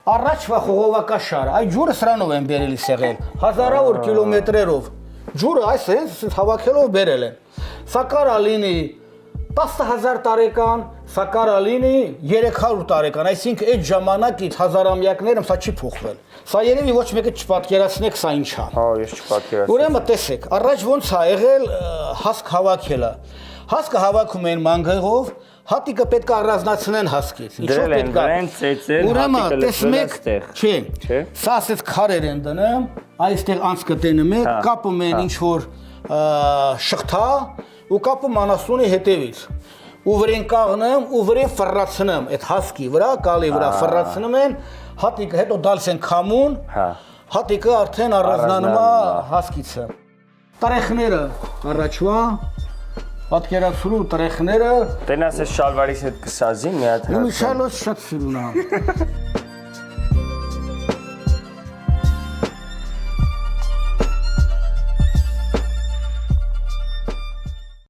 Առաջվա խողովակաշար, այդ ջուրը սրանով են բերել սեղել, հազարավոր կիլոմետրերով, ջուրը այս հենց հավաքելով բերել են, սա կարա լինի 10,000 տարեկան, սա կարա լինի 300 տարեկան, այսինքն այդ ժամանակից հազարամյակներում սա չի փոխվել, սա երևի ոչ մեկը չպատկերացնեք սա ինչ է, ես չպատկերացնեմ, ուրեմն տեսեք, առաջ ոնց է եղել հասկ հավաքելը, հասկը հավաքում են մանգաղով, հատիկը պետք է առանձնացնեն հասկից, դրել են վրեն, ծեծել, հատիկը լցվել այստեղ, չէ, սա ասես քարեր են դնում, այստեղ անցքը տենում եք, կապում են ինչ-որ շղթա ու կապում անասունի հետևից, ու վրեն կաղնում ու վրեն ֆռացնում, այդ հասկի վրա, կալի վրա ֆռացնում են, հատիկը հետո դալս են քամուն, հատիկը արդեն առանձնանում է հասկիցը, տրեխները առաջվա, պատկերացրու տրեխները Տենաս ես շալվարիս հետ կսազի մի հատ Իմիջալոց շատ սիրուն է